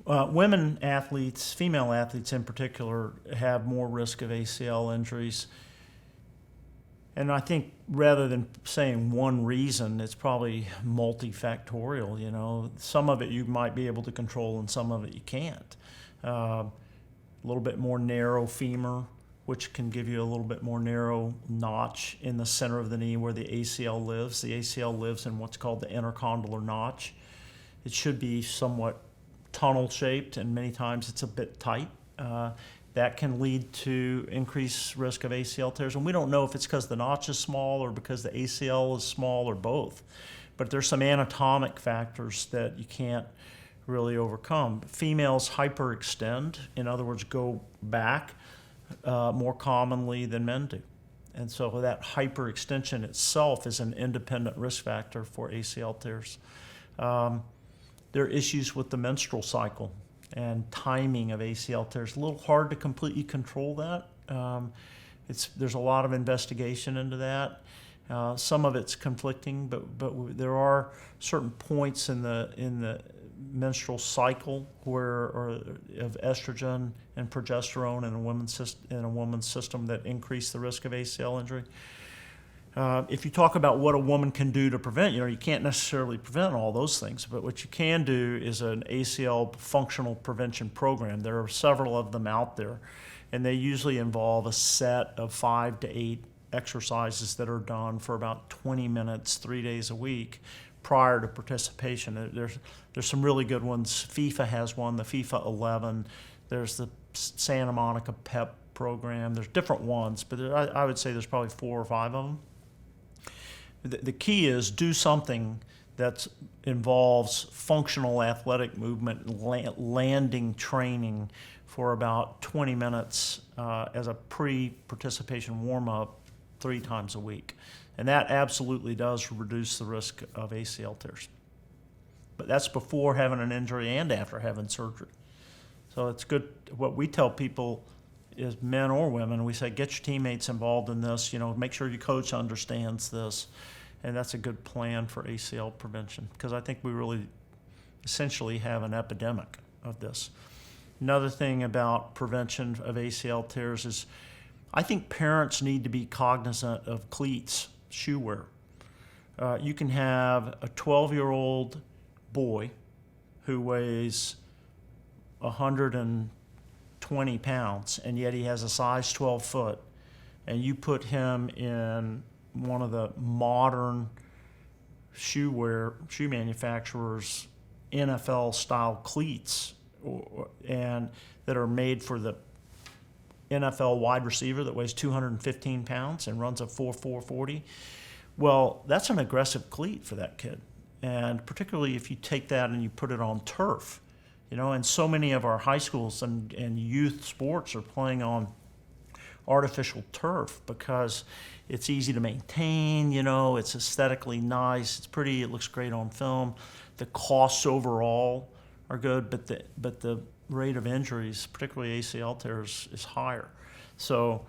Women athletes, female athletes in particular, have more risk of ACL injuries. And I think rather than saying one reason, it's probably multifactorial. You know, some of it you might be able to control and some of it you can't. A little bit more narrow femur, which can give you a little bit more narrow notch in the center of the knee where the ACL lives. The ACL lives in what's called the intercondylar notch. It should be somewhat tunnel shaped, and many times it's a bit tight. That can lead to increased risk of ACL tears. And we don't know if it's because the notch is small or because the ACL is small or both. But there's some anatomic factors that you can't really overcome. Females hyperextend, in other words, go back more commonly than men do. And so that hyperextension itself is an independent risk factor for ACL tears. There are issues with the menstrual cycle and timing of ACL tears. A little hard to completely control that. There's a lot of investigation into that. Some of it's conflicting, but there are certain points in the menstrual cycle of estrogen and progesterone in a woman's system that increase the risk of ACL injury. If you talk about what a woman can do to prevent, you can't necessarily prevent all those things, but what you can do is an ACL functional prevention program. There are several of them out there, and they usually involve a set of 5 to 8 exercises that are done for about 20 minutes, 3 days a week prior to participation. There's some really good ones. FIFA has one, the FIFA 11. There's the Santa Monica PEP program. There's different ones, but I would say there's probably 4 or 5 of them. The key is do something that involves functional athletic movement, landing training for about 20 minutes as a pre-participation warm-up 3 times a week. And that absolutely does reduce the risk of ACL tears. But that's before having an injury and after having surgery. So it's good. What we tell people is, men or women, we say, get your teammates involved in this, make sure your coach understands this. And that's a good plan for ACL prevention, because I think we really essentially have an epidemic of this. Another thing about prevention of ACL tears is I think parents need to be cognizant of cleats, shoe wear. You can have a 12-year-old boy who weighs 120 pounds, and yet he has a size 12 foot, and you put him in one of the modern shoe manufacturers' NFL-style cleats, and that are made for the NFL wide receiver that weighs 215 pounds and runs a 4.4 40. Well, that's an aggressive cleat for that kid, and particularly if you take that and you put it on turf. And so many of our high schools and youth sports are playing on artificial turf because it's easy to maintain, it's aesthetically nice, it's pretty, it looks great on film. The costs overall are good, but the rate of injuries, particularly ACL tears, is higher. So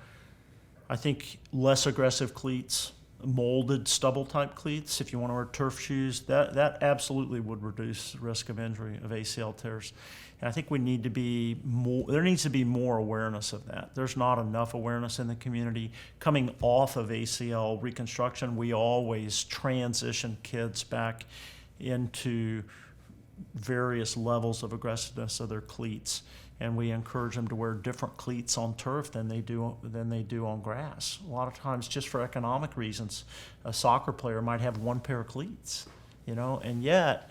I think less aggressive cleats, molded stubble type cleats, if you want to wear turf shoes, that absolutely would reduce the risk of injury of ACL tears. And I think there needs to be more awareness of that. There's not enough awareness in the community. Coming off of ACL reconstruction, we always transition kids back into various levels of aggressiveness of their cleats, and we encourage them to wear different cleats on turf than they do on grass. A lot of times, just for economic reasons, a soccer player might have 1 pair of cleats, and yet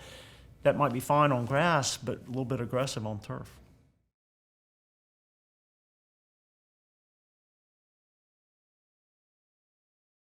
that might be fine on grass, but a little bit aggressive on turf.